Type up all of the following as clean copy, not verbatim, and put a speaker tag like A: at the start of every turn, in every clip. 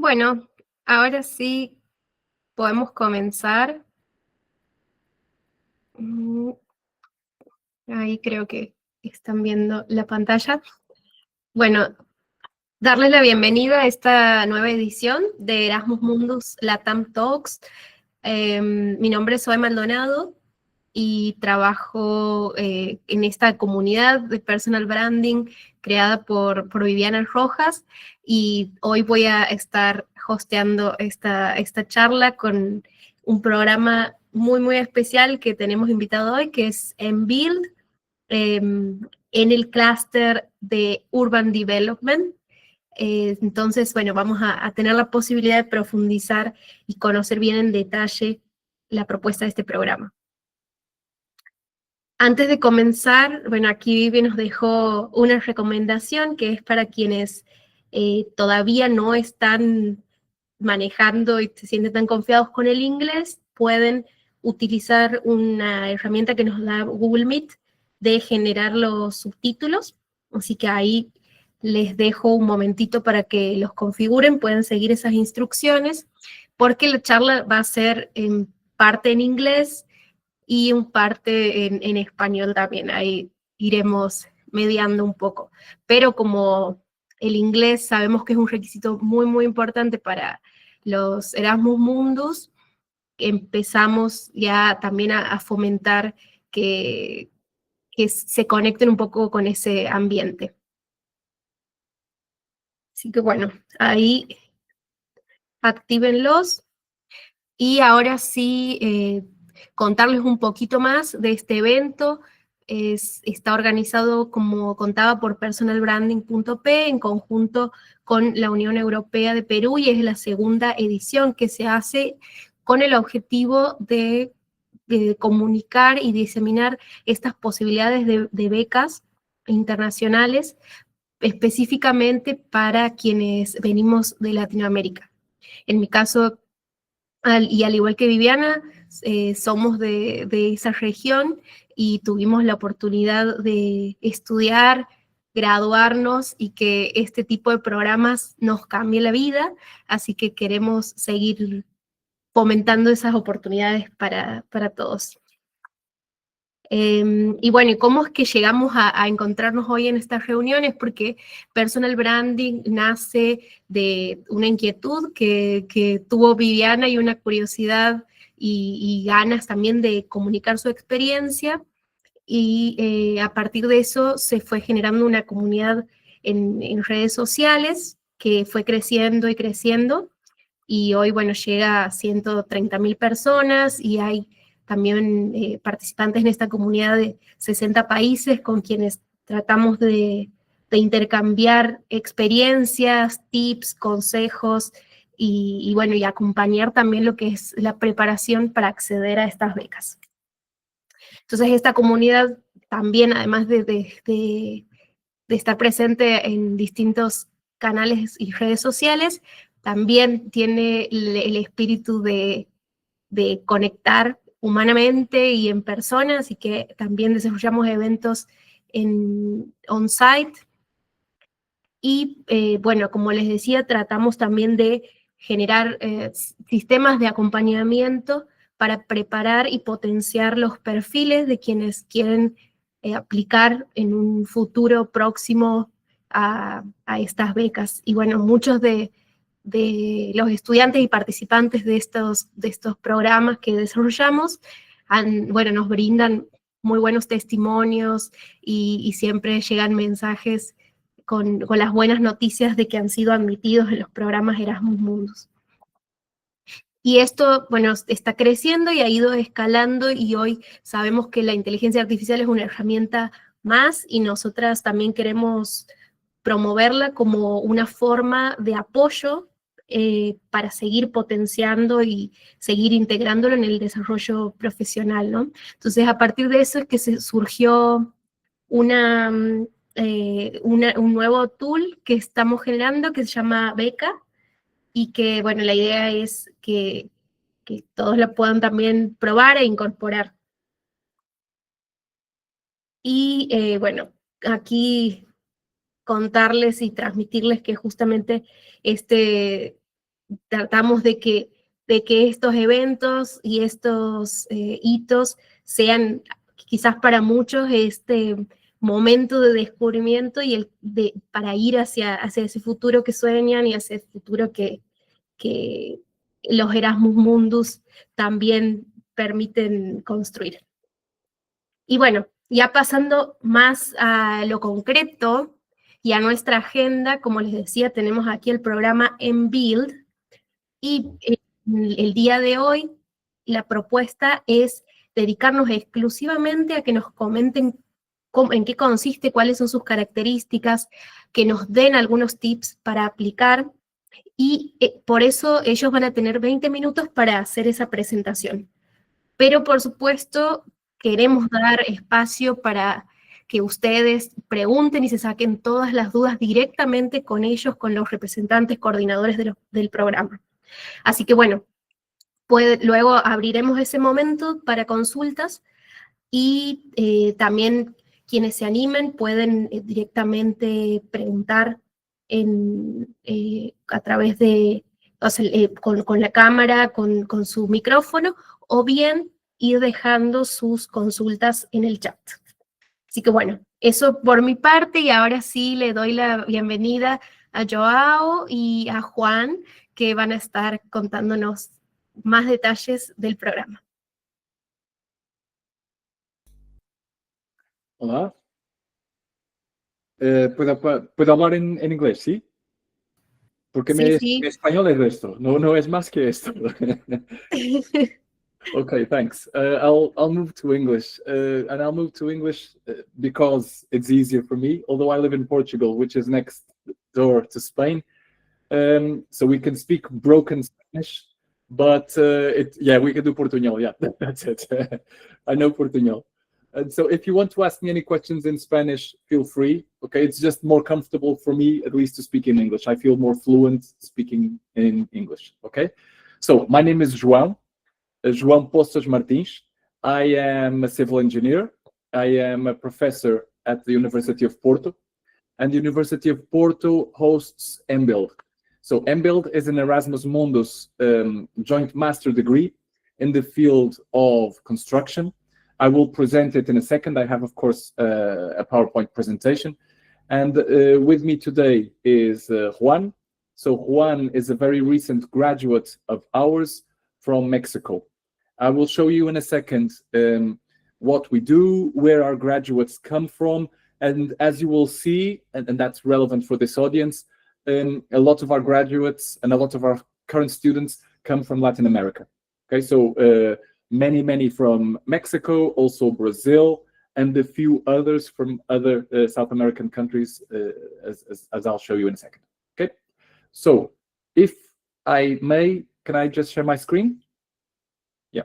A: Bueno, ahora sí podemos comenzar. Mm, Ahí creo que están viendo la pantalla. Bueno, darles la bienvenida a esta nueva edición de Erasmus Mundus Latam Talks. Mi nombre es Zoe Maldonado y trabajo en esta comunidad de personal branding creada por Viviana Rojas, y hoy voy a estar hosteando esta charla con un programa muy especial que tenemos invitado hoy, que es en Build, en el clúster de Urban Development. Entonces, bueno, vamos a tener la posibilidad de profundizar y conocer bien en detalle la propuesta de este programa. Antes de comenzar, bueno, aquí Vivi nos dejó una recomendación que es para quienes todavía no están manejando y se sienten tan confiados con el inglés. Pueden utilizar una herramienta que nos da Google Meet de generar los subtítulos, así que ahí les dejo un momentito para que los configuren, pueden seguir esas instrucciones, porque la charla va a ser en parte en inglés y un parte en español también. Ahí iremos mediando un poco. Pero como el inglés sabemos que es un requisito muy importante para los Erasmus Mundus, empezamos ya también a fomentar que se conecten un poco con ese ambiente. Así que bueno, ahí actívenlos. Y ahora sí, contarles un poquito más de este evento. Está organizado, como contaba, por personalbranding.p en conjunto con la Unión Europea de Perú, y es la segunda edición que se hace con el objetivo de comunicar y diseminar estas posibilidades de becas internacionales, específicamente para quienes venimos de Latinoamérica. En mi caso, y al igual que Viviana, somos de esa región y tuvimos la oportunidad de estudiar, graduarnos, y que este tipo de programas nos cambie la vida, así que queremos seguir fomentando esas oportunidades para todos. Y bueno, ¿y cómo es que llegamos a encontrarnos hoy en estas reuniones? Porque personal branding nace de una inquietud que tuvo Viviana, y una curiosidad y ganas también de comunicar su experiencia, y a partir de eso se fue generando una comunidad en redes sociales que fue creciendo y creciendo, y hoy, bueno, llega a 130.000 personas, y hay también participantes en esta comunidad de 60 países con quienes tratamos de intercambiar experiencias, tips, consejos, y bueno, y acompañar también lo que es la preparación para acceder a estas becas. Entonces, esta comunidad también, además de estar presente en distintos canales y redes sociales, también tiene el espíritu de conectar humanamente y en persona, así que también desarrollamos eventos on-site. Y bueno, como les decía, tratamos también de generar sistemas de acompañamiento para preparar y potenciar los perfiles de quienes quieren aplicar en un futuro próximo a estas becas. Y bueno, muchos de los estudiantes y participantes de estos programas que desarrollamos, bueno, nos brindan muy buenos testimonios, y siempre llegan mensajes con las buenas noticias de que han sido admitidos en los programas Erasmus Mundus. Y esto, bueno, está creciendo y ha ido escalando, y hoy sabemos que la inteligencia artificial es una herramienta más, y nosotras también queremos promoverla como una forma de apoyo para seguir potenciando y seguir integrándolo en el desarrollo profesional, ¿no? Entonces, a partir de eso es que se surgió un nuevo tool que estamos generando, que se llama Beca, y que, bueno, la idea es que todos la puedan también probar e incorporar. Y bueno, aquí contarles y transmitirles que justamente este tratamos de que estos eventos y estos hitos sean quizás para muchos este momento de descubrimiento y para ir hacia ese futuro que sueñan y hacia el futuro que los Erasmus Mundus también permiten construir. Y bueno, ya pasando más a lo concreto y a nuestra agenda, como les decía, tenemos aquí el programa En Build, y el día de hoy la propuesta es dedicarnos exclusivamente a que nos comenten en qué consiste, cuáles son sus características, que nos den algunos tips para aplicar, y por eso ellos van a tener 20 minutos para hacer esa presentación. Pero por supuesto queremos dar espacio para que ustedes pregunten y se saquen todas las dudas directamente con ellos, con los representantes coordinadores del programa. Así que bueno, luego abriremos ese momento para consultas y también quienes se animen pueden directamente preguntar a través de, o sea, con la cámara, con su micrófono, o bien ir dejando sus consultas en el chat. Así que bueno, eso por mi parte, y ahora sí le doy la bienvenida a Joao y a Juan, que van a estar contándonos más detalles del programa.
B: Hola. ¿Puedo hablar en inglés, sí? Porque
A: Sí.
B: mi español es esto, no es más que esto. Okay, thanks. I'll move to English, and I'll move to English because it's easier for me, although I live in Portugal, which is next door to Spain. So we can speak broken Spanish, but we can do Portuñol, yeah, that's it. I know Portuñol. And so if you want to ask me any questions in Spanish, feel free, okay? It's just more comfortable for me, at least, to speak in English. I feel more fluent speaking in English, okay? So my name is João Postos Martins. I am a civil engineer. I am a professor at the University of Porto, and the University of Porto hosts MBuild. So MBuild is an Erasmus Mundus joint master degree in the field of construction. I will present it in a second. I have, of course, a PowerPoint presentation. And with me today is Juan. So Juan is a very recent graduate of ours from Mexico. I will show you in a second what we do, where our graduates come from, and as you will see, and that's relevant for this audience, a lot of our graduates and a lot of our current students come from Latin America. Okay, so many from Mexico, also Brazil, and a few others from other South American countries, as I'll show you in a second. Okay, so if I may, can I just share my screen? Yeah.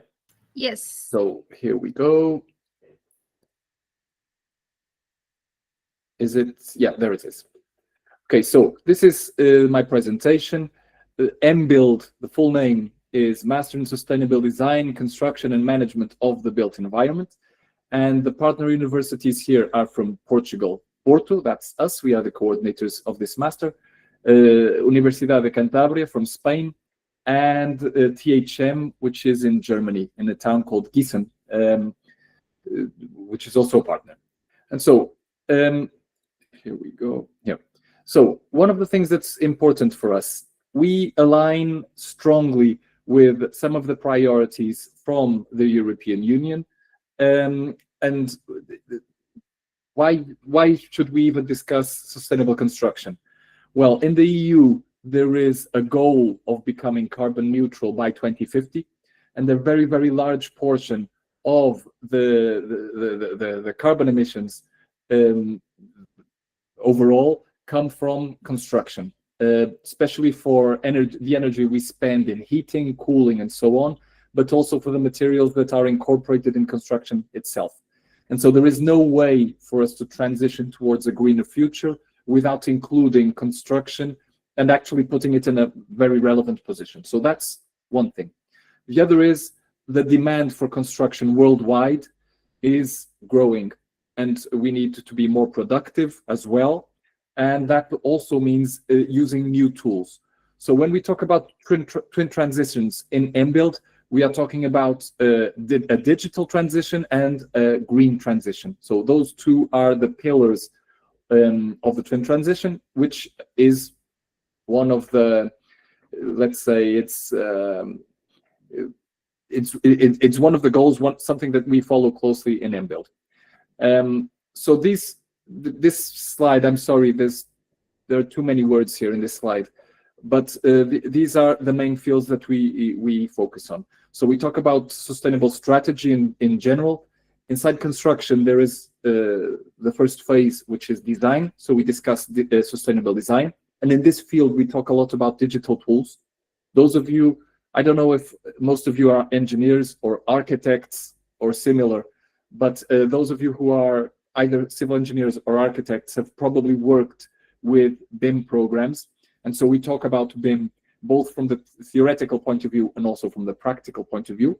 A: Yes.
B: So here we go. Is it? Yeah, there it is. Okay, so this is my presentation. MBuild, the full name is Master in Sustainable Design, Construction and Management of the Built Environment. And the partner universities here are from Portugal, Porto, that's us, we are the coordinators of this master. Universidad de Cantabria from Spain, and THM, which is in Germany, in a town called Gießen, which is also a partner. And so, here we go. Yeah. So one of the things that's important for us, we align strongly with some of the priorities from the European Union. And why should we even discuss sustainable construction? Well, in the EU, there is a goal of becoming carbon neutral by 2050, and a very, very large portion of the carbon emissions overall come from construction, especially for the energy we spend in heating, cooling, and so on, but also for the materials that are incorporated in construction itself. And so there is no way for us to transition towards a greener future without including construction and actually putting it in a very relevant position. So that's one thing. The other is the demand for construction worldwide is growing, and we need to be more productive as well. And that also means using new tools. So when we talk about twin transitions in mBuild, we are talking about a digital transition and a green transition. So those two are the pillars of the twin transition, which is one of the, let's say, it's one of the goals, something that we follow closely in mBuild. So this slide, I'm sorry, there are too many words here in this slide, but these are the main fields that we focus on. So we talk about sustainable strategy in general. Inside construction, there is the first phase, which is design. So we discuss sustainable design. And in this field, we talk a lot about digital tools. Those of you, I don't know if most of you are engineers or architects or similar, but those of you who are either civil engineers or architects have probably worked with BIM programs. And so we talk about BIM both from the theoretical point of view and also from the practical point of view.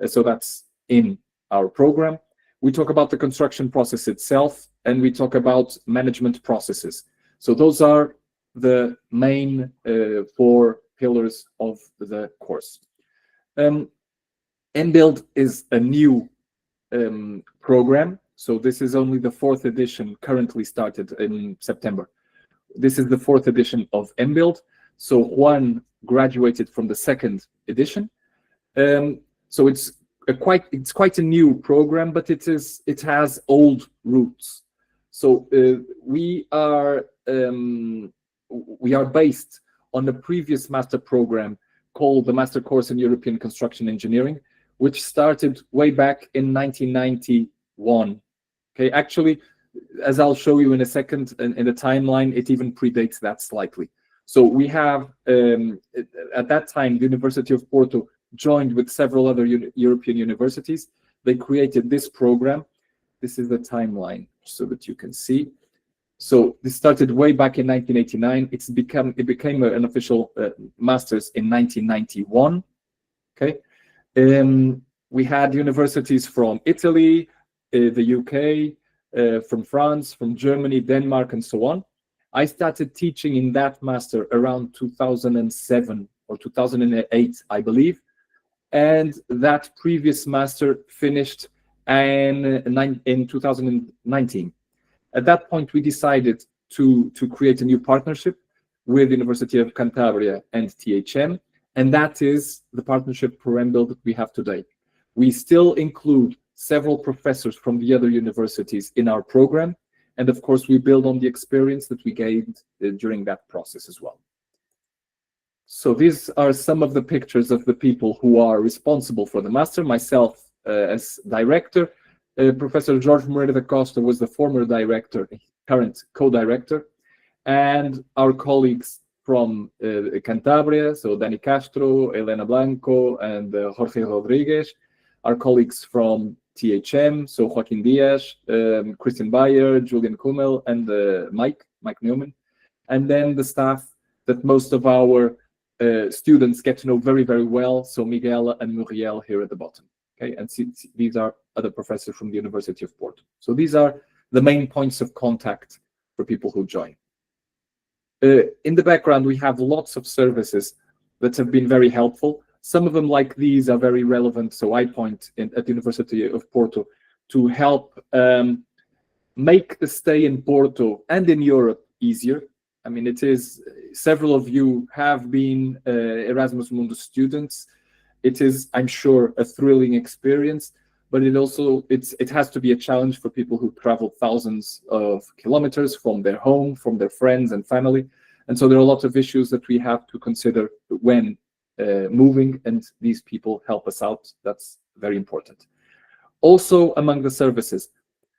B: So that's in our program. We talk about the construction process itself, and we talk about management processes. So those are the main 4 pillars of the course. mBuild is a new program. So this is only the 4th edition, currently started in September. This is the 4th edition of mBuild. So Juan graduated from the 2nd edition. So it's quite a new program, but it has old roots. So we are based on a previous master program called the Master Course in European Construction Engineering, which started way back in 1991. Okay, actually, as I'll show you in a second in the timeline, it even predates that slightly. So we have, at that time, the University of Porto joined with several other European universities. They created this program. This is the timeline so that you can see. So this started way back in 1989. It became an official master's in 1991. Okay, we had universities from Italy, the UK, from France, from Germany, Denmark, and so on. I started teaching in that master around 2007 or 2008, I believe. And that previous master finished in 2019. At that point, we decided to create a new partnership with the University of Cantabria and THM, and that is the partnership for mBuild that we have today. We still include several professors from the other universities in our program, and of course, we build on the experience that we gained during that process as well. So these are some of the pictures of the people who are responsible for the master. Myself as director, Professor Jorge Moreira da Costa was the former director, current co-director, and our colleagues from Cantabria, so Dani Castro, Elena Blanco, and Jorge Rodriguez, our colleagues from THM, so Joaquin Diaz, Christian Bayer, Julian Kummel, and Mike Newman, and then the staff that most of our students get to know very, very well, so Miguel and Muriel here at the bottom. Okay, and these are other professors from the University of Porto. So these are the main points of contact for people who join. In the background, we have lots of services that have been very helpful. Some of them, like these, are very relevant. So I point at the University of Porto to help make the stay in Porto and in Europe easier. I mean, it is, several of you have been Erasmus Mundus students. It is, I'm sure, a thrilling experience, but it has to be a challenge for people who travel thousands of kilometers from their home, from their friends and family. And so there are a lot of issues that we have to consider when moving, and these people help us out. That's very important. Also, among the services,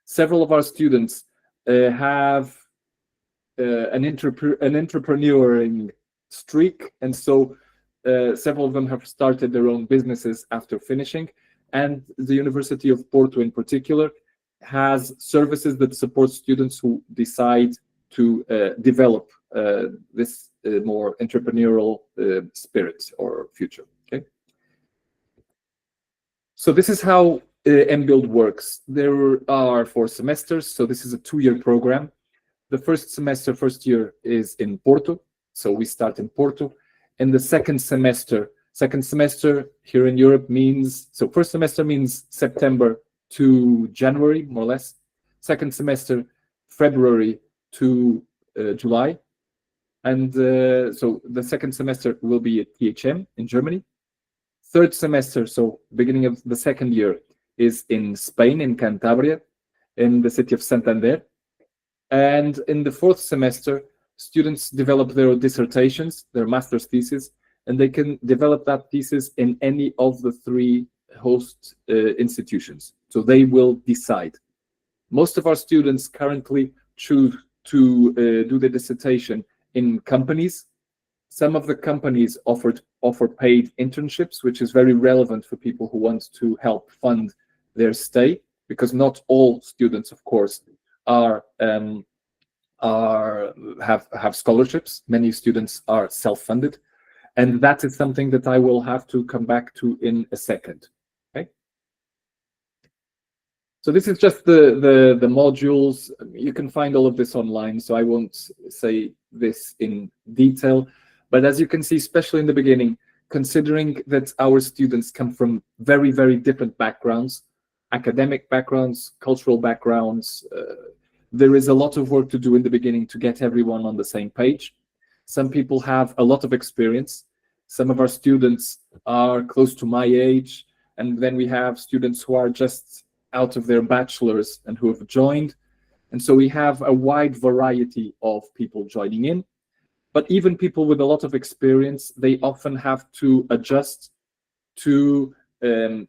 B: several of our students have an entrepreneuring streak, and so several of them have started their own businesses after finishing, and the University of Porto in particular has services that support students who decide to develop this more entrepreneurial spirit or future. Okay, so this is how mBuild works. There are 4 semesters, so this is a 2-year program. The first semester, first year, is in Porto, so we start in Porto. in the second semester. Second semester here in Europe means, so first semester means September to January, more or less. Second semester, February to July. And so the second semester will be at THM in Germany. Third semester, so beginning of the second year, is in Spain, in Cantabria, in the city of Santander. And in the fourth semester, students develop their dissertations, their master's thesis, and they can develop that thesis in any of the three host institutions. So they will decide. Most of our students currently choose to do the dissertation in companies. Some of the companies offer paid internships, which is very relevant for people who want to help fund their stay, because not all students, of course, have scholarships. Many students are self-funded, and that is something that I will have to come back to in a second. Okay. So this is just the modules. You can find all of this online, so I won't say this in detail. But as you can see, especially in the beginning, considering that our students come from very, very different backgrounds, academic backgrounds, cultural backgrounds, there is a lot of work to do in the beginning to get everyone on the same page. Some people have a lot of experience. Some of our students are close to my age, and then we have students who are just out of their bachelor's and who have joined. And so we have a wide variety of people joining in. But even people with a lot of experience, they often have to adjust to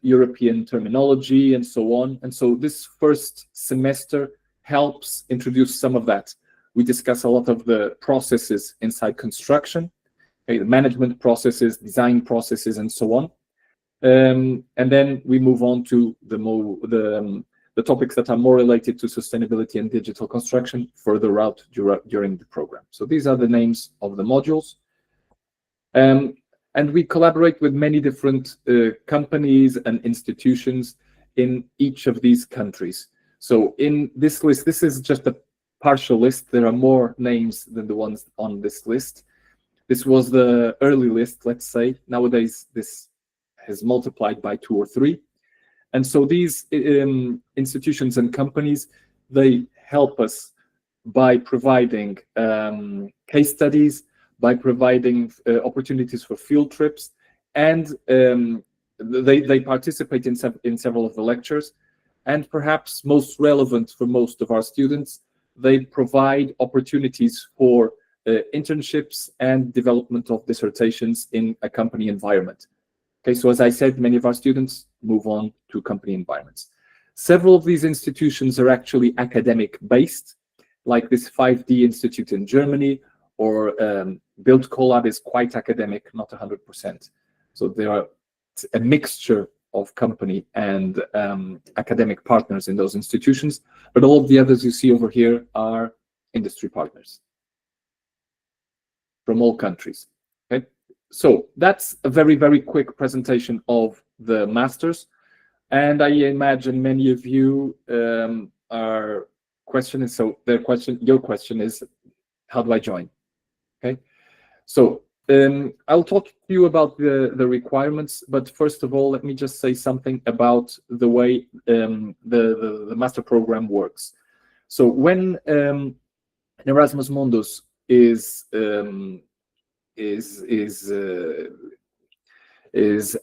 B: European terminology and so on. And so this first semester helps introduce some of that. We discuss a lot of the processes inside construction, okay, the management processes, design processes, and so on. And then we move on to the topics that are more related to sustainability and digital construction further out during the program. So these are the names of the modules. And we collaborate with many different companies and institutions in each of these countries. So in this list, this is just a partial list. There are more names than the ones on this list. This was the early list, let's say. Nowadays, this has multiplied by 2 or 3. And so these institutions and companies, they help us by providing case studies, by providing opportunities for field trips, and they participate in several of the lectures. And perhaps most relevant for most of our students, they provide opportunities for internships and development of dissertations in a company environment. Okay, so as I said, many of our students move on to company environments. Several of these institutions are actually academic based, like this 5D Institute in Germany, or Build Collab is quite academic, not 100%. So there are a mixture of company and academic partners in those institutions, but all of the others you see over here are industry partners from all countries. Okay, so that's a very, very quick presentation of the masters, and I imagine many of you are questioning. So your question is, how do I join? Okay, so I'll talk to you about the requirements, but first of all, let me just say something about the way the master program works. So when an Erasmus Mundus is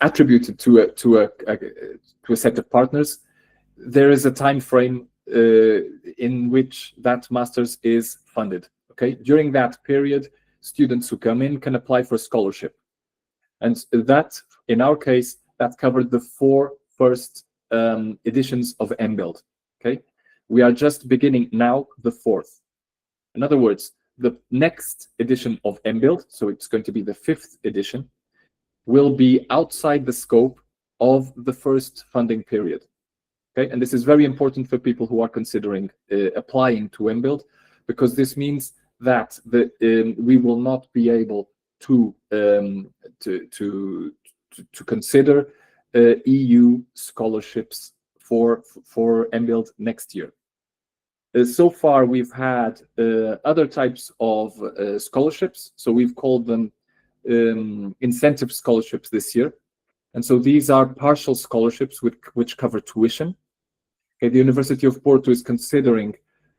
B: attributed to a set of partners, there is a time frame in which that master's is funded. Okay, during that period, students who come in can apply for scholarship, and that, in our case, that covered the 4 first editions of MBuild. Okay, we are just beginning now the 4th. In other words, the next edition of MBuild, so it's going to be the 5th edition, will be outside the scope of the first funding period. Okay, and this is very important for people who are considering applying to MBuild, because this means that we will not be able to consider EU scholarships for MBuild next year. So far, we've had other types of scholarships. So we've called them incentive scholarships this year. And so these are partial scholarships which cover tuition. Okay, the University of Porto is considering,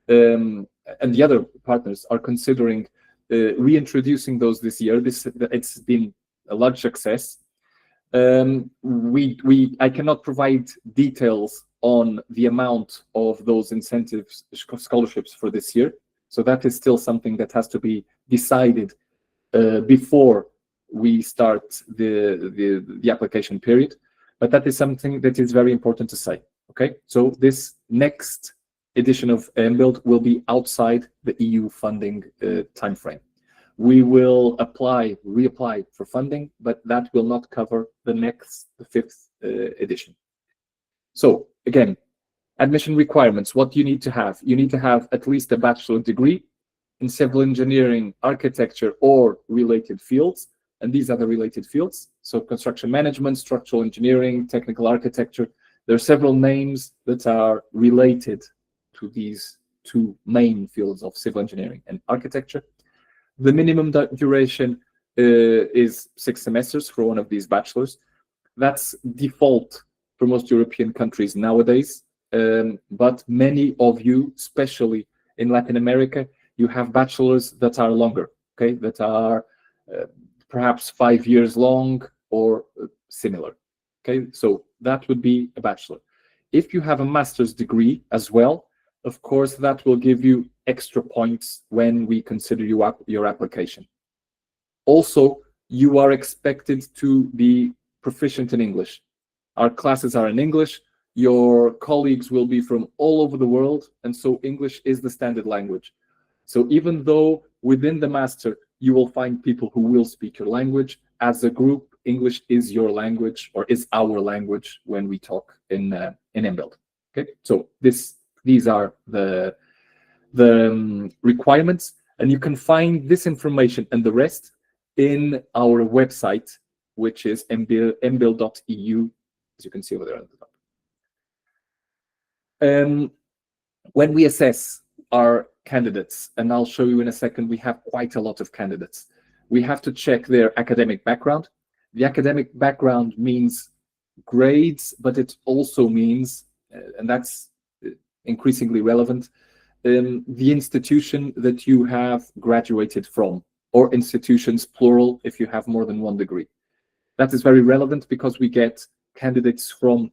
B: and the other partners are considering reintroducing those this year. It's been a large success. I cannot provide details on the amount of those incentives scholarships for this year. So that is still something that has to be decided before we start the application period. But that is something that is very important to say. Okay, so this next edition of MBuild will be outside the EU funding timeframe. We will reapply for funding, but that will not cover the 5th edition. So again, admission requirements, what you need to have. You need to have at least a bachelor degree in civil engineering, architecture, or related fields. And these are the related fields. So construction management, structural engineering, technical architecture. There are several names that are related to these two main fields of civil engineering and architecture. The minimum duration is 6 semesters for one of these bachelors. That's default for most European countries nowadays. But many of you, especially in Latin America, you have bachelors that are longer, okay, that are perhaps 5 years long or similar. Okay, so that would be a bachelor. If you have a master's degree as well, of course, that will give you extra points when we consider your application. Also, you are expected to be proficient in English. Our classes are in English. Your colleagues will be from all over the world, and so English is the standard language. So even though within the master you will find people who will speak your language, as a group, English is your language, or is our language when we talk in MBuild. Okay, so these are the requirements, and you can find this information and the rest in our website, which is mbuild.eu, as you can see over there on the top. When we assess our candidates, and I'll show you in a second, we have quite a lot of candidates. We have to check their academic background. The academic background means grades, but it also means, and that's increasingly relevant, the institution that you have graduated from, or institutions, plural, if you have more than one degree. That is very relevant because we get candidates from,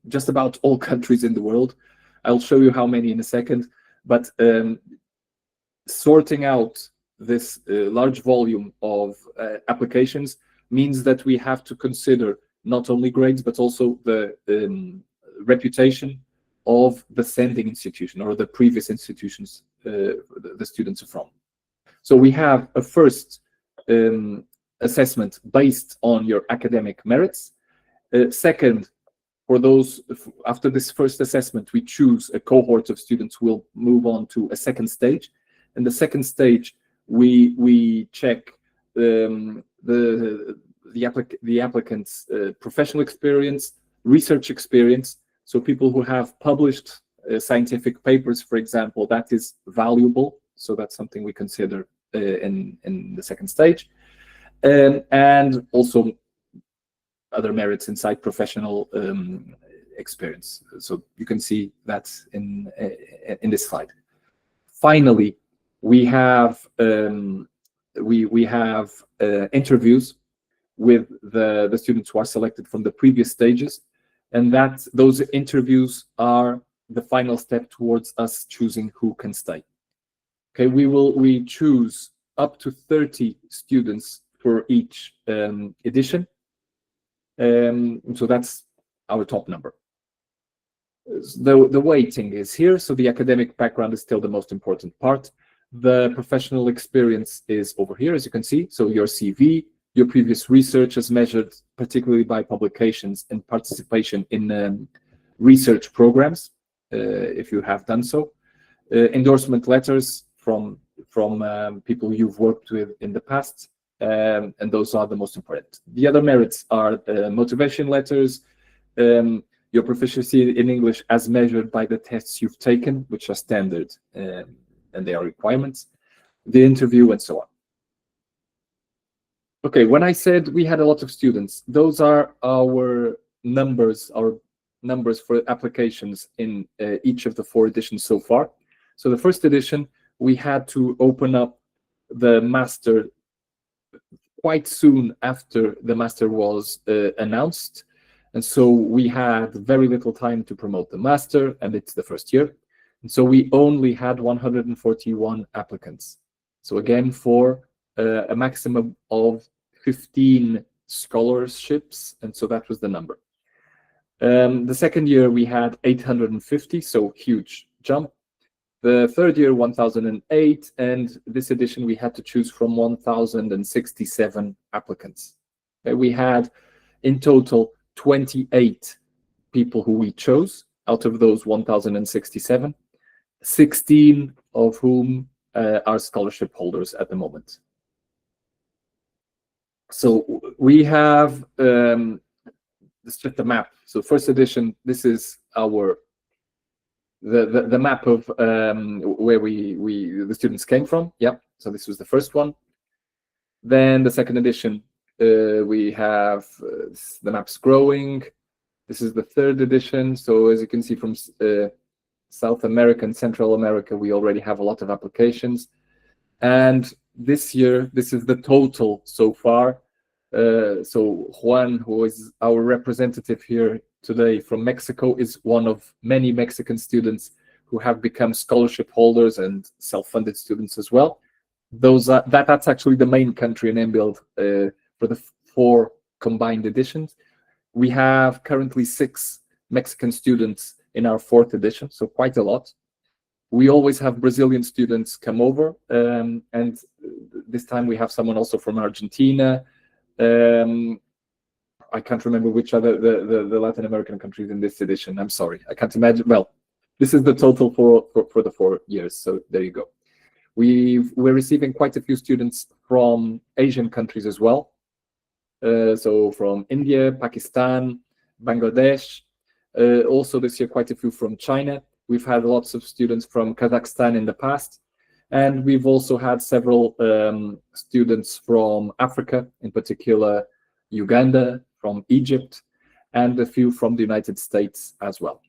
B: just about all countries in the world. I'll show you how many in a second, but sorting out this large volume of applications means that we have to consider not only grades, but also the reputation of the sending institution or the previous institutions the students are from. So we have a first assessment based on your academic merits. Second, for those, after this first assessment, we choose a cohort of students who will move on to a second stage. In the second stage, we check the applicant's professional experience, research experience. So people who have published scientific papers, for example, that is valuable. So that's something we consider in the second stage. And also other merits inside professional experience. So you can see that in this slide. Finally, we have interviews with the students who are selected from the previous stages, and that those interviews are the final step towards us choosing who can stay. Okay, we choose up to 30 students for each edition. So that's our top number. The weighting is here, so the academic background is still the most important part. The professional experience is over here, as you can see. So your CV, your previous research as measured particularly by publications and participation in research programs, if you have done so. Endorsement letters from people you've worked with in the past, and those are the most important. The other merits are motivation letters, your proficiency in English as measured by the tests you've taken, which are standard and they are requirements, the interview, and so on. Okay, when I said we had a lot of students, those are our numbers for applications in each of the 4 editions so far. So the first edition, we had to open up the master quite soon after the master was announced. And so we had very little time to promote the master, and it's the first year. And so we only had 141 applicants. So again, for a maximum of 15 scholarships, and so that was the number. The second year we had 850, so huge jump. The third year 1008, and this edition we had to choose from 1067 applicants. We had in total 28 people who we chose out of those 1067, 16 of whom are scholarship holders at the moment. So we have this is just the map. So first edition, this is our the map of where the students came from. Yeah, so this was the first one. Then the second edition, we have the map's growing. This is the third edition. So as you can see from South America and Central America, we already have a lot of applications. And this year, this is the total so far. So Juan, who is our representative here today from Mexico, is one of many Mexican students who have become scholarship holders and self-funded students as well. That's actually the main country in MBuild for the 4 combined editions. We have currently 6 Mexican students in our 4th edition, so quite a lot. We always have Brazilian students come over, and this time we have someone also from Argentina. I can't remember which other the Latin American countries in this edition. I'm sorry, I can't imagine. Well, this is the total for the 4 years. So there you go. We're receiving quite a few students from Asian countries as well. So from India, Pakistan, Bangladesh. Also this year, quite a few from China. We've had lots of students from Kazakhstan in the past. And we've also had several students from Africa, in particular Uganda, from Egypt, and a few from the United States as well.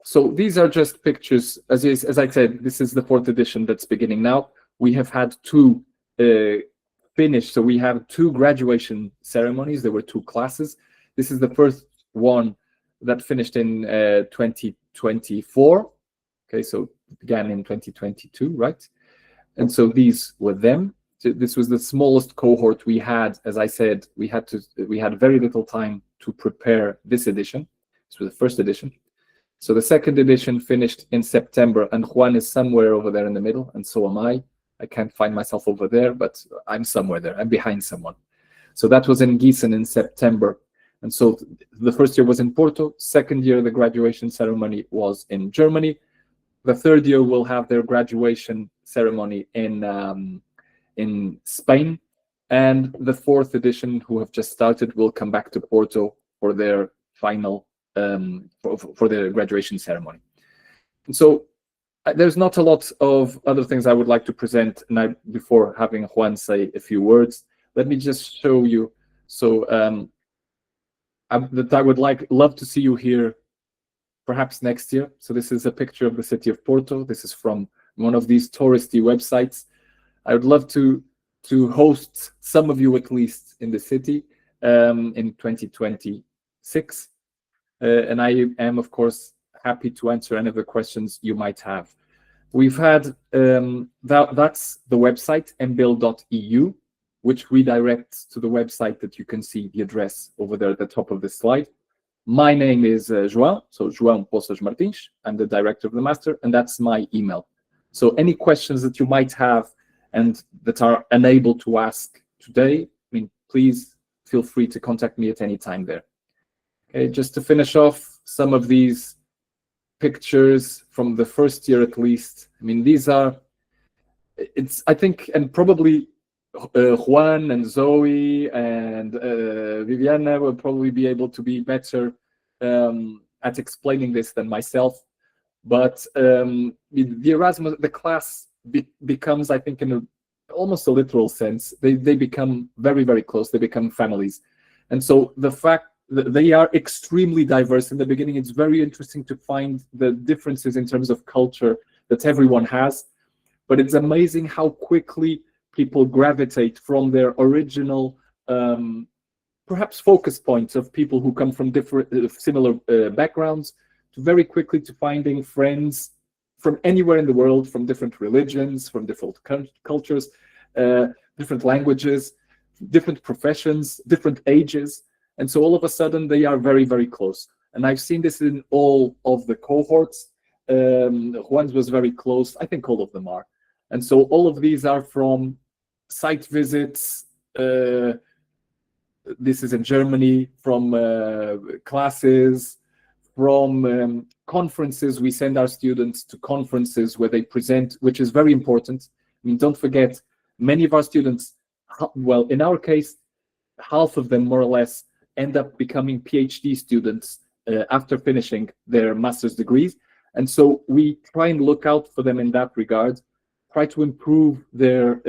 B: So these are just pictures. As I said, this is the 4th edition that's beginning now. We have had 2 finished. So we have 2 graduation ceremonies. There were 2 classes. This is the first one that finished in 2024. Okay, so it began in 2022, right? And so these were them. So this was the smallest cohort we had. As I said, we had very little time to prepare this edition. This was the first edition. So the second edition finished in September, and Juan is somewhere over there in the middle, and so am I. I can't find myself over there, but I'm somewhere there. I'm behind someone. So that was in Gießen in September. And so the first year was in Porto. Second year, the graduation ceremony was in Germany. The third year will have their graduation ceremony in Spain. And the 4th edition, who have just started, will come back to Porto for their final, for their graduation ceremony. And so there's not a lot of other things I would like to present before having Juan say a few words. Let me just show you. So that I would love to see you here perhaps next year. So this is a picture of the city of Porto. This is from one of these touristy websites. I would love to host some of you at least in the city in 2026. And I am, of course, happy to answer any of the questions you might have. We've had, that's the website, mbbuild.eu, which redirects to the website that you can see the address over there at the top of the slide. My name is João, so João Poças Martins. I'm the director of the master, and that's my email. So any questions that you might have and that are unable to ask today, please feel free to contact me at any time there. Okay, just to finish off, some of these pictures from the first year at least. These are, I think, and probably Juan and Zoe and Viviana will probably be able to be better at explaining this than myself. But the Erasmus, the class becomes, I think, in almost a literal sense, they become very, very close. They become families. And so the fact that they are extremely diverse in the beginning, it's very interesting to find the differences in terms of culture that everyone has. But it's amazing how quickly people gravitate from their original, perhaps focus points of people who come from different, similar backgrounds, to very quickly to finding friends from anywhere in the world, from different religions, from different cultures, different languages, different professions, different ages. And so all of a sudden they are very, very close. And I've seen this in all of the cohorts. Juan's was very close. I think all of them are. And so all of these are from site visits. This is in Germany, from classes, from conferences. We send our students to conferences where they present, which is very important. I mean, don't forget, many of our students, well, in our case, half of them more or less end up becoming PhD students after finishing their master's degrees. And so we try and look out for them in that regard, try to improve their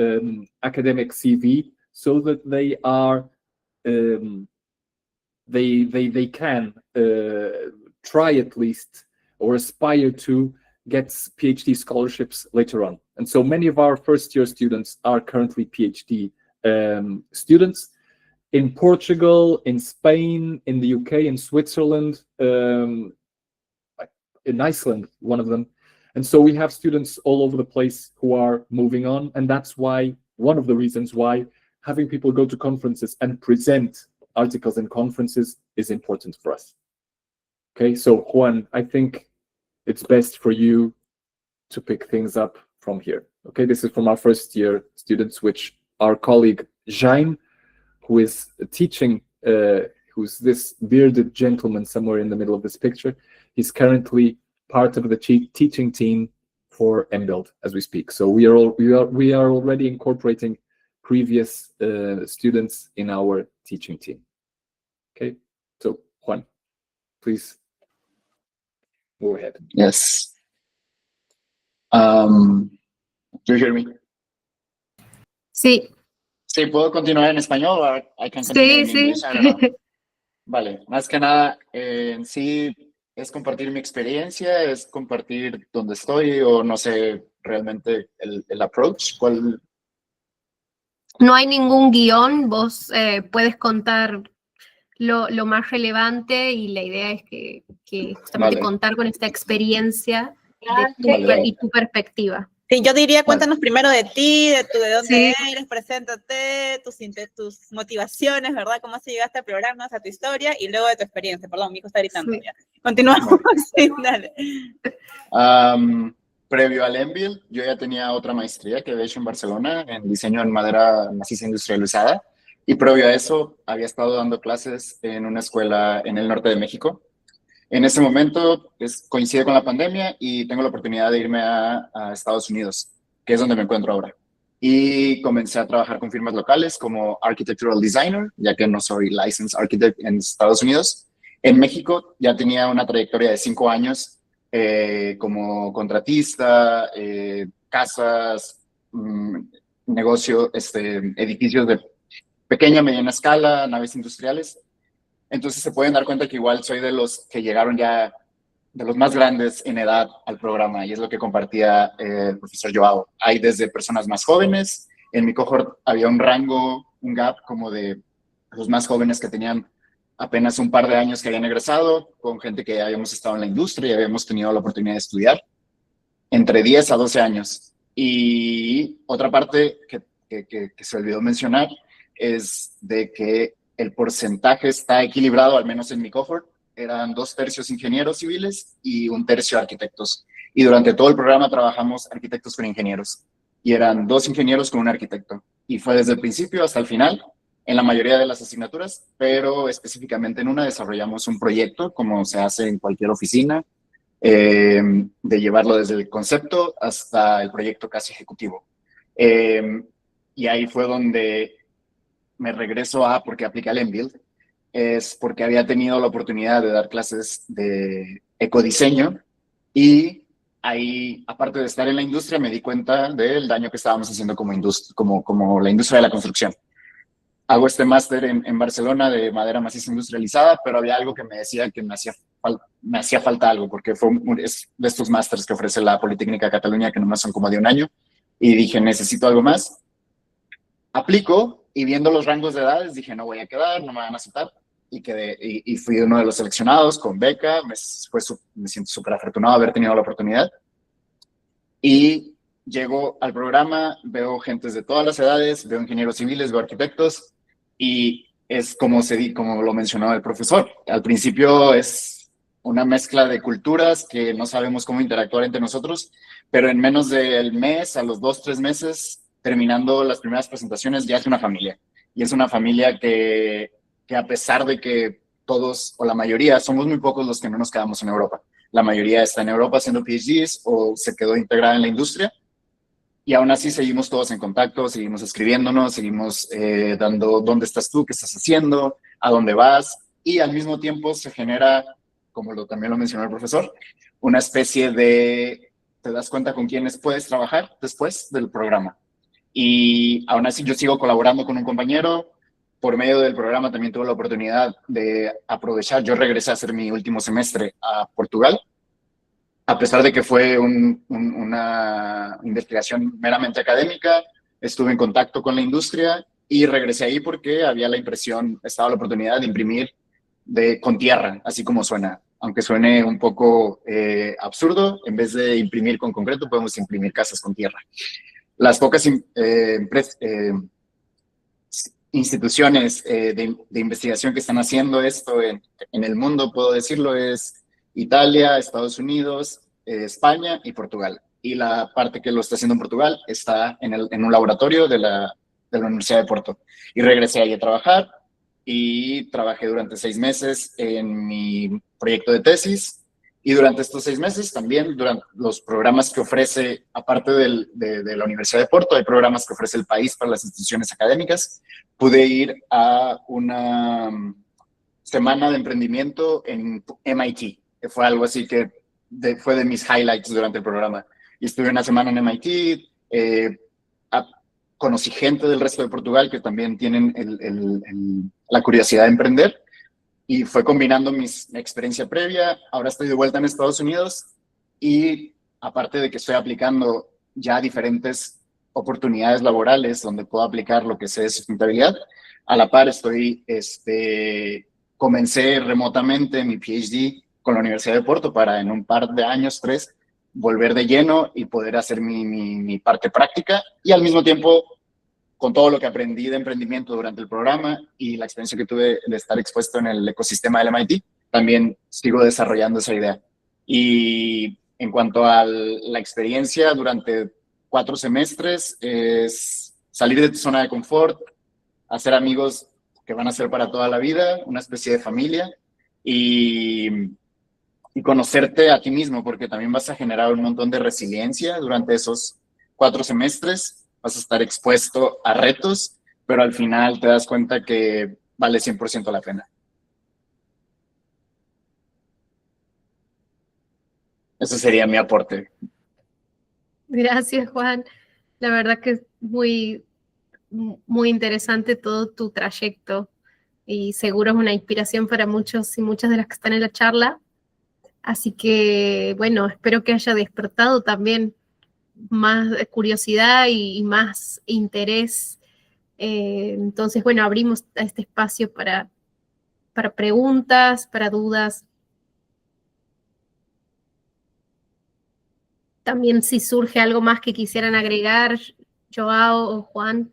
B: academic CV so that they are, they can try at least, or aspire to get PhD scholarships later on. And so many of our first year students are currently PhD students in Portugal, in Spain, in the UK, in Switzerland, in Iceland, one of them. And so we have students all over the place who are moving on. And that's why, one of the reasons why having people go to conferences and present articles in conferences is important for us. Okay, so Juan, I think it's best for you to pick things up from here. Okay, this is from our first year students, which our colleague Jaime, who is teaching, who's this bearded gentleman somewhere in the middle of this picture, he's currently part of the teaching team for MBuild as we speak. So we are already incorporating previous students in our teaching team. Okay, so Juan, please go ahead.
C: Yes. Do you hear me?
A: Sí.
C: Sí, ¿puedo continuar en español? Or I can continue in English? I don't know. Vale, más que nada, en sí es compartir mi experiencia, es compartir dónde estoy, o no sé realmente el approach. ¿Cuál?
A: No hay ningún guión, vos puedes contar lo más relevante y la idea es que justamente
C: Vale.
A: contar con esta experiencia de
C: Vale.
A: y tu perspectiva.
D: Sí, yo diría, cuéntanos primero de ti, de dónde
A: Sí.
D: eres, preséntate, tus motivaciones, ¿verdad? ¿Cómo se llegaste a programas, a tu historia? Y luego de tu experiencia. Perdón, mi hijo está gritando.
A: Sí.
D: Ya. Continuamos. Sí, dale.
C: Previo al MBuild, yo ya tenía otra maestría que había hecho en Barcelona, en diseño en madera maciza industrializada. Y previo a eso, había estado dando clases en una escuela en el norte de México. En ese momento coincide con la pandemia y tengo la oportunidad de irme a Estados Unidos, que es donde me encuentro ahora. Y comencé a trabajar con firmas locales como Architectural Designer, ya que no soy Licensed Architect en Estados Unidos. En México ya tenía una trayectoria de 5 años como contratista, casas, negocio, edificios de pequeña, mediana escala, naves industriales. Entonces se pueden dar cuenta que igual soy de los que llegaron ya, de los más grandes en edad al programa, y es lo que compartía el profesor Joao. Hay desde personas más jóvenes, en mi cohort había un rango, un gap como de los más jóvenes que tenían apenas un par de años que habían egresado, con gente que ya habíamos estado en la industria y habíamos tenido la oportunidad de estudiar, entre 10 a 12 años. Y otra parte que se olvidó mencionar es de que el porcentaje está equilibrado, al menos en mi cohort. Eran 2/3 ingenieros civiles y 1/3 arquitectos. Y durante todo el programa trabajamos arquitectos con ingenieros. Y eran 2 ingenieros con un arquitecto. Y fue desde el principio hasta el final, en la mayoría de las asignaturas, pero específicamente en una desarrollamos un proyecto, como se hace en cualquier oficina, de llevarlo desde el concepto hasta el proyecto casi ejecutivo. Y ahí fue donde me regreso a por qué apliqué al MBuild, es porque había tenido la oportunidad de dar clases de ecodiseño y ahí, aparte de estar en la industria, me di cuenta del daño que estábamos haciendo como la industria de la construcción. Hago este máster en Barcelona de madera maciza industrializada, pero había algo que me decía que me hacía falta algo, porque es de estos másters que ofrece la Politécnica de Cataluña, que nomás son como de un año, y dije, necesito algo más. Aplico, y viendo los rangos de edades, dije, no voy a quedar, no me van a aceptar, y quedé, y fui uno de los seleccionados con beca. Me siento súper afortunado de haber tenido la oportunidad, y llego al programa, veo gentes de todas las edades, veo ingenieros civiles, veo arquitectos, y es como lo mencionó el profesor. Al principio es una mezcla de culturas que no sabemos cómo interactuar entre nosotros, pero en menos del mes, a los 2-3 meses, terminando las primeras presentaciones, ya es una familia. Y es una familia que a pesar de que todos, o la mayoría, somos muy pocos los que no nos quedamos en Europa. La mayoría está en Europa haciendo PhDs o se quedó integrada en la industria. Y aún así seguimos todos en contacto, seguimos escribiéndonos, seguimos dando dónde estás tú, qué estás haciendo, a dónde vas. Y al mismo tiempo se genera, como también lo mencionó el profesor, una especie de, te das cuenta con quiénes puedes trabajar después del programa. Y aún así yo sigo colaborando con un compañero. Por medio del programa también tuve la oportunidad de aprovechar. Yo regresé a hacer mi último semestre a Portugal, a pesar de que fue una investigación meramente académica. Estuve en contacto con la industria y regresé ahí porque estaba la oportunidad de imprimir con tierra, así como suena. Aunque suene un poco absurdo, en vez de imprimir con concreto, podemos imprimir casas con tierra. Las pocas instituciones de investigación que están haciendo esto en el mundo, puedo decirlo, es Italia, Estados Unidos, España y Portugal. Y la parte que lo está haciendo en Portugal está en un laboratorio de la Universidad de Porto. Y regresé ahí a trabajar y trabajé durante 6 meses en mi proyecto de tesis. Y durante estos 6 meses también, durante los programas que ofrece, aparte de la Universidad de Porto, hay programas que ofrece el país para las instituciones académicas. Pude ir a una semana de emprendimiento en MIT. Fue algo así que fue de mis highlights durante el programa. Y estuve una semana en MIT, conocí gente del resto de Portugal que también tienen la curiosidad de emprender. Y fue combinando mi experiencia previa. Ahora estoy de vuelta en Estados Unidos y aparte de que estoy aplicando ya diferentes oportunidades laborales donde puedo aplicar lo que sé de sustentabilidad, a la par comencé remotamente mi PhD con la Universidad de Porto para en un par de años, 3, volver de lleno y poder hacer mi parte práctica y al mismo tiempo, con todo lo que aprendí de emprendimiento durante el programa y la experiencia que tuve de estar expuesto en el ecosistema del MIT, también sigo desarrollando esa idea. Y en cuanto a la experiencia durante 4 semestres, es salir de tu zona de confort, hacer amigos que van a ser para toda la vida, una especie de familia, y conocerte a ti mismo, porque también vas a generar un montón de resiliencia durante esos 4 semestres. Vas a estar expuesto a retos, pero al final te das cuenta que vale 100% la pena. Ese sería mi aporte.
A: Gracias, Juan. La verdad que es muy, muy interesante todo tu trayecto y seguro es una inspiración para muchos y muchas de las que están en la charla. Así que, bueno, espero que haya despertado también más curiosidad y más interés. Entonces, bueno, abrimos este espacio para preguntas, para dudas. También si surge algo más que quisieran agregar, Joao o Juan,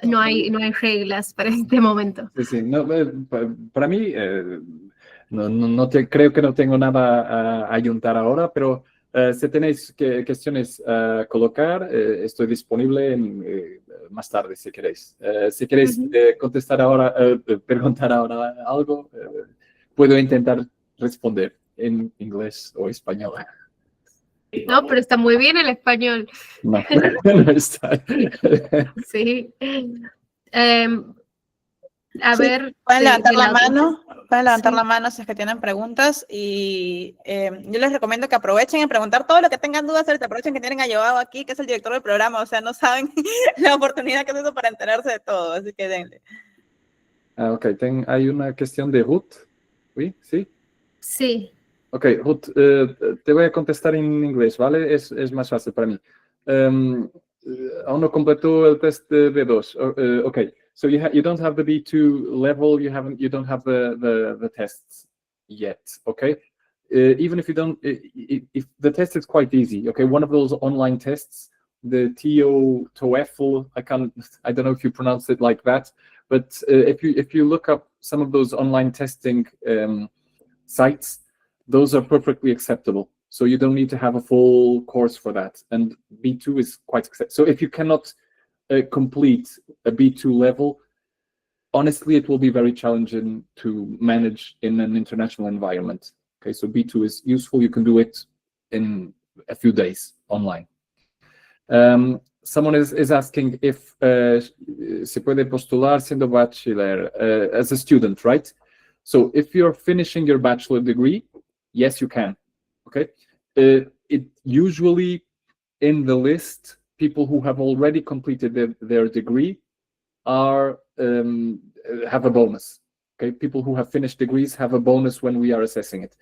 A: no hay reglas para este momento.
B: Sí, no, para mí, creo que no tengo nada a ayuntar ahora, pero si tenéis cuestiones a colocar, estoy disponible más tarde si queréis. Si queréis contestar ahora, preguntar ahora algo, puedo intentar responder en inglés o español.
A: No, pero está muy bien el español.
B: No, no está.
A: Sí. A ver.
D: ¿Pueden levantar la mano? Pueden levantar
A: Sí.
D: la mano si es que tienen preguntas y yo les recomiendo que aprovechen en preguntar todo lo que tengan dudas, aprovechen que tienen a Joao aquí, que es el director del programa, o sea, no saben la oportunidad que es eso para enterarse de todo, así que denle.
B: Ok, hay una cuestión de Ruth. ¿Sí? ¿Sí?
A: Sí.
B: Ok, Ruth, te voy a contestar en inglés, ¿vale? Es más fácil para mí. Aún no completó el test de B2. Okay, so you don't have the B2 level. You don't have the tests yet. Okay, even if you don't, if the test is quite easy. Okay, one of those online tests, the TOEFL. I don't know if you pronounce it like that, but if you look up some of those online testing sites, those are perfectly acceptable. So you don't need to have a full course for that. And B2 is quite acceptable. So if you cannot complete a B2 level, honestly, it will be very challenging to manage in an international environment. Okay, so B2 is useful. You can do it in a few days online. Someone is asking if se puede postular siendo bachelor as a student, right? So if you're finishing your bachelor degree, yes, you can. Okay. It usually in the list, people who have already completed their degree are have a bonus. Okay, people who have finished degrees have a bonus when we are assessing it.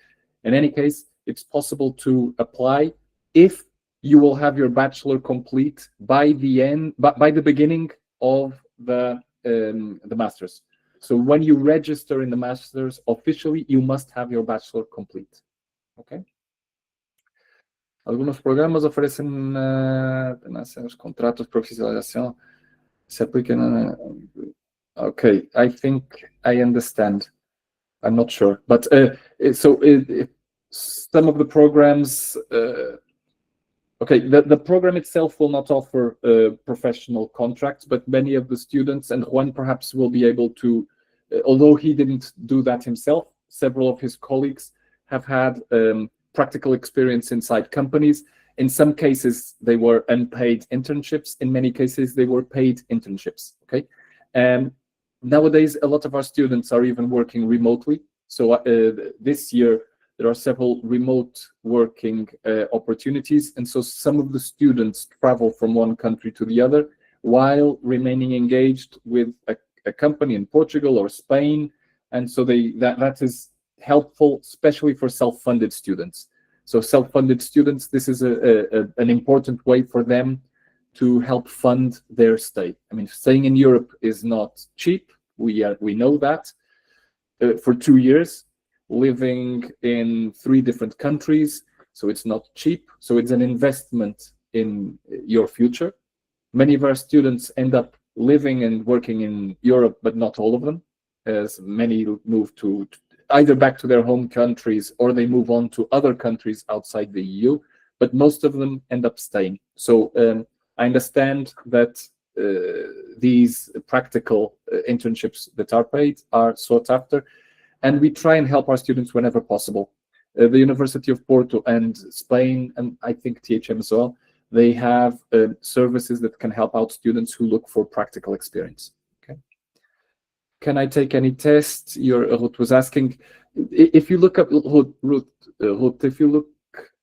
B: In any case, it's possible to apply if you will have your bachelor complete by the beginning of the masters. So when you register in the masters officially, you must have your bachelor complete. Okay. Algunos programas ofrecen los contratos de profesionalización. Se aplican. Okay, I think I understand. I'm not sure, but so some of the programs. Okay, the program itself will not offer professional contracts, but many of the students, and Juan perhaps will be able to, although he didn't do that himself, several of his colleagues have had practical experience inside companies. In some cases, they were unpaid internships. In many cases, they were paid internships, okay? And nowadays, a lot of our students are even working remotely. So this year, there are several remote working opportunities. And so some of the students travel from one country to the other while remaining engaged with a company in Portugal or Spain. And so that is helpful, especially for self-funded students. So self-funded students, this is an important way for them to help fund their stay. I mean, staying in Europe is not cheap. We know that. For 2 years, living in 3 different countries, so it's not cheap. So it's an investment in your future. Many of our students end up living and working in Europe, but not all of them, as many move to either back to their home countries or they move on to other countries outside the EU, but most of them end up staying. So I understand that these practical internships that are paid are sought after, and we try and help our students whenever possible. The University of Porto and Spain, and I think THM as well, they have services that can help out students who look for practical experience. Okay. Can I take any tests? Ruth was asking. If you look up, Ruth, if you look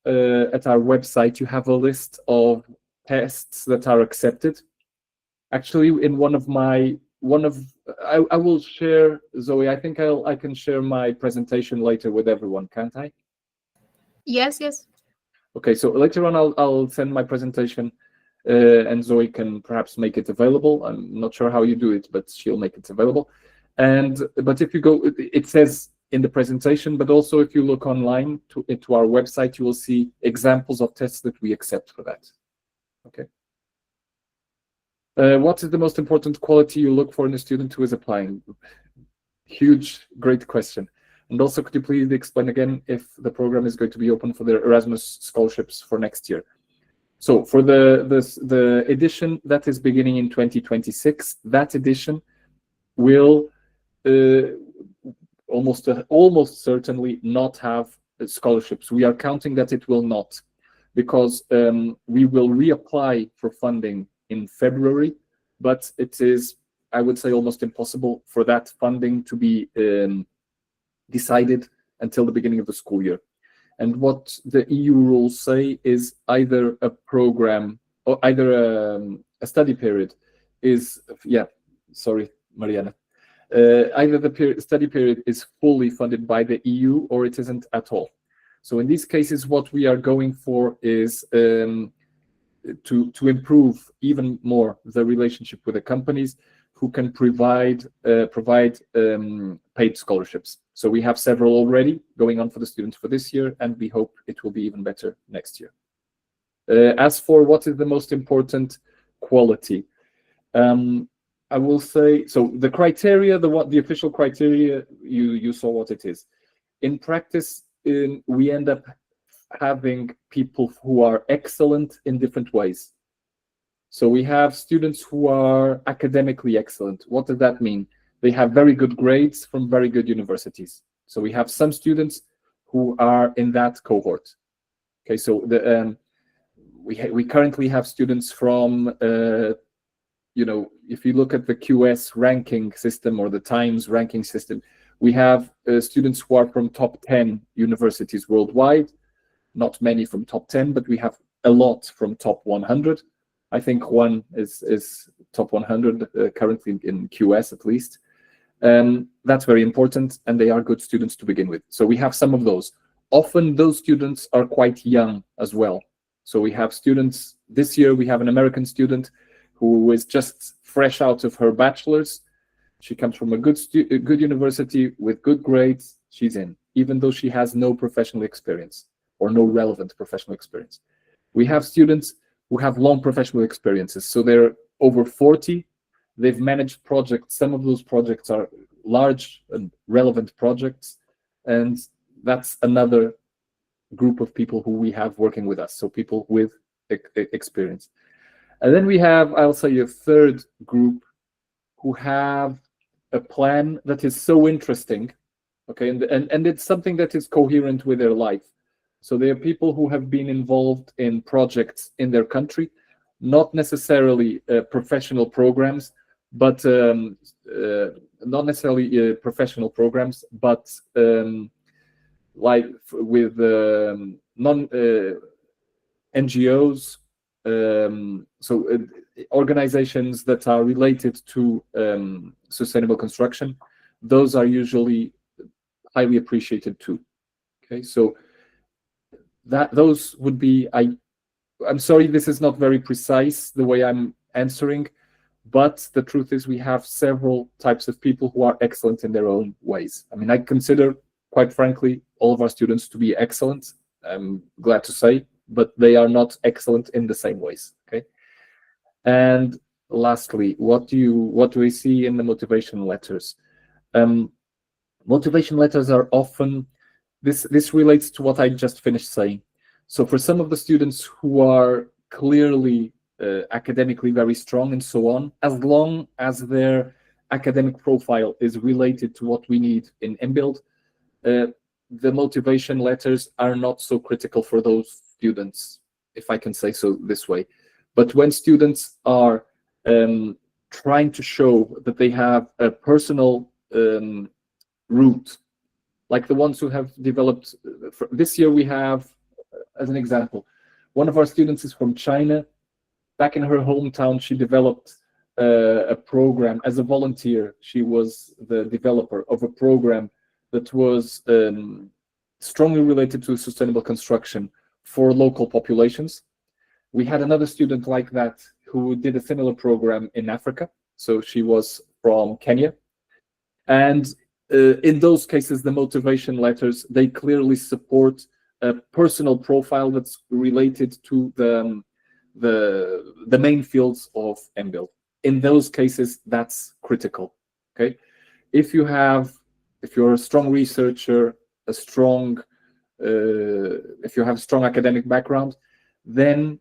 B: at our website, you have a list of tests that are accepted. Actually, in I will share, Zoe, I think I can share my presentation later with everyone, can't I?
A: Yes.
B: Okay, so later on I'll send my presentation and Zoe can perhaps make it available. I'm not sure how you do it, but she'll make it available. But if you go, it says in the presentation, but also if you look online to our website, you will see examples of tests that we accept for that. Okay. What is the most important quality you look for in a student who is applying? Huge, great question. And also, could you please explain again if the program is going to be open for the Erasmus scholarships for next year? So for the edition that is beginning in 2026, that edition will almost certainly not have scholarships. We are counting that it will not, because we will reapply for funding in February, but it is, I would say, almost impossible for that funding to be decided until the beginning of the school year. And what the EU rules say is either a program or either a study period is, sorry, Mariana. Either the study period is fully funded by the EU or it isn't at all. So in these cases, what we are going for is to improve even more the relationship with the companies who can provide paid scholarships. So we have several already going on for the students for this year, and we hope it will be even better next year. As for what is the most important quality, I will say, so the criteria, the official criteria, you saw what it is. In practice, we end up having people who are excellent in different ways. So we have students who are academically excellent. What does that mean? They have very good grades from very good universities. So we have some students who are in that cohort. Okay, so we currently have students from, you know, if you look at the QS ranking system or the Times ranking system, we have students who are from top 10 universities worldwide. Not many from top 10, but we have a lot from top 100. I think one is top 100 currently in QS at least. That's very important, and they are good students to begin with. So we have some of those. Often those students are quite young as well. So we have students, this year we have an American student who is just fresh out of her bachelor's. She comes from a good university with good grades. She's in, even though she has no professional experience or no relevant professional experience. We have students who have long professional experiences. So they're over 40. They've managed projects. Some of those projects are large and relevant projects. And that's another group of people who we have working with us. So people with experience. And then we have, I'll say, a third group who have a plan that is so interesting. Okay, and it's something that is coherent with their life. So they are people who have been involved in projects in their country, not necessarily professional programs, but not necessarily professional programs, but like with NGOs, so organizations that are related to sustainable construction. Those are usually highly appreciated too. Okay, so those would be, I'm sorry, this is not very precise the way I'm answering, but the truth is we have several types of people who are excellent in their own ways. I mean, I consider, quite frankly, all of our students to be excellent, I'm glad to say, but they are not excellent in the same ways. Okay. And lastly, what do we see in the motivation letters? Motivation letters are often, this relates to what I just finished saying. So for some of the students who are clearly academically very strong and so on, as long as their academic profile is related to what we need in MBuild, the motivation letters are not so critical for those students, if I can say so this way. But when students are trying to show that they have a personal route, like the ones who have developed, this year we have, as an example, one of our students is from China. Back in her hometown, she developed a program as a volunteer. She was the developer of a program that was strongly related to sustainable construction for local populations. We had another student like that who did a similar program in Africa. So she was from Kenya. And in those cases, the motivation letters, they clearly support a personal profile that's related to the main fields of MBuild. In those cases, that's critical. Okay, if you're a strong researcher, if you have a strong academic background, then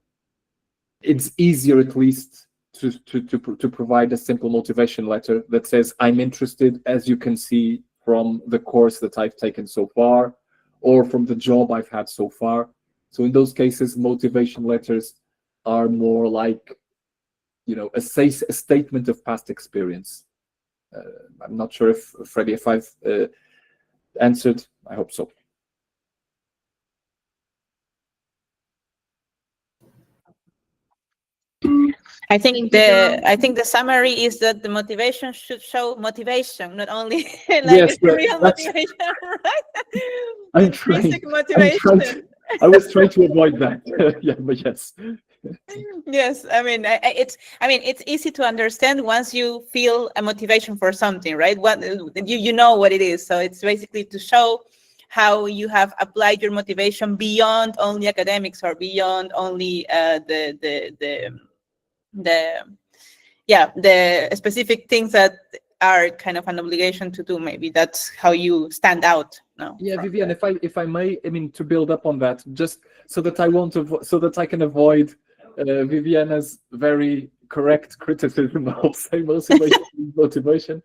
B: it's easier at least to provide a simple motivation letter that says, I'm interested, as you can see from the course that I've taken so far, or from the job I've had so far. So in those cases, motivation letters are more like, you know, a statement of past experience. I'm not sure if, Freddie, if I've answered? I hope so.
D: I think the summary is that the motivation should show motivation, not only like
B: Yes,
D: real motivation, right?
B: I'm
D: Intrinsic
B: trying.
D: motivation.
B: I was trying to avoid that. Yeah, but yes.
D: Yes, I mean, it's easy to understand once you feel a motivation for something, right? What you know what it is. So it's basically to show how you have applied your motivation beyond only academics or beyond only the specific things that are kind of an obligation to do. Maybe that's how you stand out. No.
B: Yeah, Vivian, if I may, I mean, to build up on that, just so that I can avoid Viviana's very correct criticism of say motivation.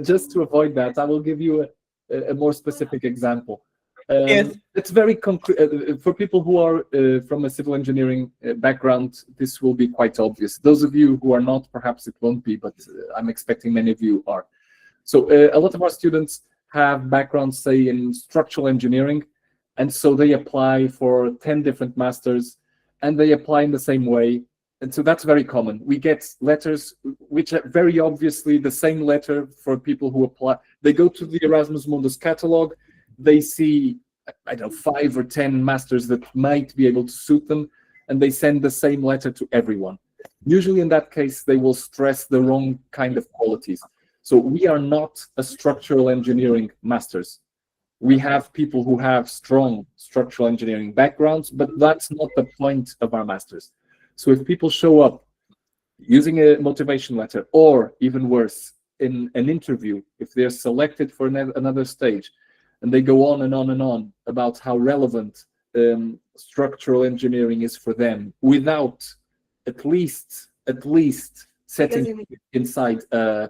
B: Just to avoid that, I will give you a more specific example.
D: Yes.
B: It's very concrete for people who are from a civil engineering background. This will be quite obvious. Those of you who are not, perhaps it won't be, but I'm expecting many of you are. So a lot of our students have backgrounds, say, in structural engineering, and so they apply for 10 different masters, and they apply in the same way. And so that's very common. We get letters which are very obviously the same letter for people who apply. They go to the Erasmus Mundus catalog, they see, I don't know, 5 or 10 masters that might be able to suit them, and they send the same letter to everyone. Usually in that case, they will stress the wrong kind of qualities. So we are not a structural engineering masters. We have people who have strong structural engineering backgrounds, but that's not the point of our masters. So if people show up using a motivation letter, or even worse, in an interview, if they're selected for another stage, and they go on and on and on about how relevant structural engineering is for them, without at least setting inside a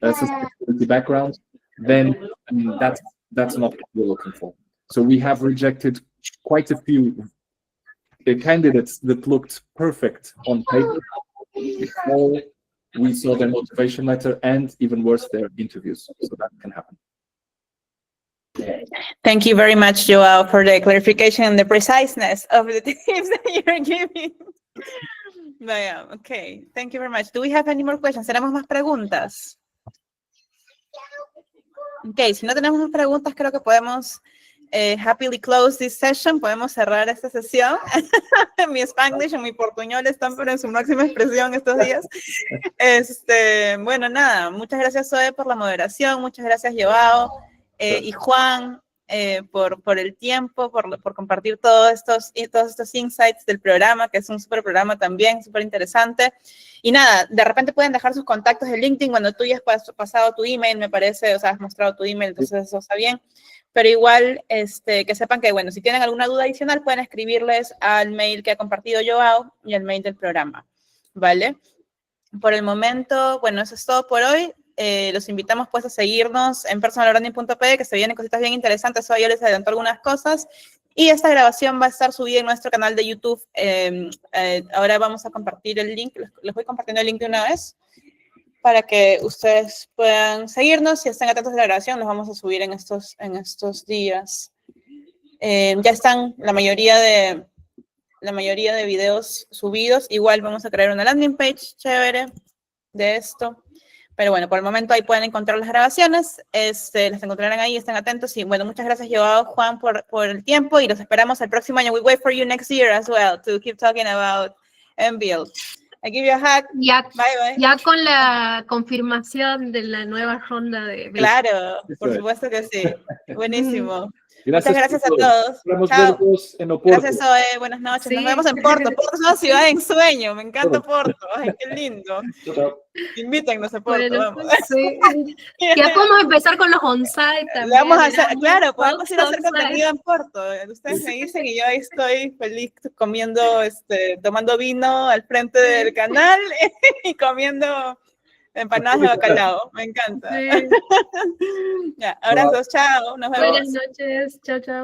B: sustainability background, then that's not what we're looking for. So we have rejected quite a few candidates that looked perfect on paper before we saw their motivation letter, and even worse, their interviews. So that can happen.
D: Thank you very much, Joao, for the clarification and the preciseness of the tips that you're giving. Yeah, okay, thank you very much. Do we have any more questions? ¿Tenemos más preguntas? Ok, si no tenemos más preguntas, creo que podemos happily close this session. Podemos cerrar esta sesión. Mi Spanglish y mi portuñol están pero en su máxima expresión estos días. Bueno, nada, muchas gracias, Zoe, por la moderación. Muchas gracias, Joao y Juan, por el tiempo, por compartir todos estos insights del programa, que es un súper programa también, súper interesante. Y nada, de repente pueden dejar sus contactos de LinkedIn cuando tú ya has pasado tu email, me parece, o sea, has mostrado tu email, entonces eso está bien. Pero igual, que sepan que, bueno, si tienen alguna duda adicional, pueden escribirles al mail que ha compartido Joao y al mail del programa, ¿vale? Por el momento, bueno, eso es todo por hoy. Los invitamos pues a seguirnos en PersonalBranding.pe, que se vienen cositas bien interesantes. Hoy yo les adelanto algunas cosas. Y esta grabación va a estar subida en nuestro canal de YouTube. Ahora vamos a compartir el link. Les voy compartiendo el link de una vez para que ustedes puedan seguirnos y estén atentos a la grabación. Los vamos a subir en estos días. Ya están la mayoría de videos subidos. Igual vamos a crear una landing page chévere de esto. Pero bueno, por el momento ahí pueden encontrar las grabaciones, las encontrarán ahí, estén atentos. Y bueno, muchas gracias, Joao, Juan, por el tiempo, y los esperamos el próximo año. We wait for you next year as well to keep talking about MBL. I give you a hug.
A: Ya,
D: bye, bye.
A: Ya con la confirmación de la nueva ronda de...
D: Claro, por supuesto que sí. Buenísimo.
B: Gracias,
D: muchas gracias a todos.
B: Chao. En Oporto.
D: Gracias, Zoe. Buenas noches. Sí. Nos vemos en Porto. Porto es una ciudad de ensueño. Me encanta Porto. Ay, qué lindo.
B: Chao.
D: Invítennos a Porto.
A: Bueno,
D: vamos.
A: Sí. Ya podemos empezar con los on-site también.
D: Vamos a hacer, claro, podemos ir a hacer contenido en Porto. Ustedes me dicen y yo ahí estoy feliz comiendo, tomando vino al frente del canal y comiendo empanadas de bacalao. Me encanta.
A: Sí.
D: Ya, abrazos, chao. Nos vemos.
A: Buenas noches. Chao, chao.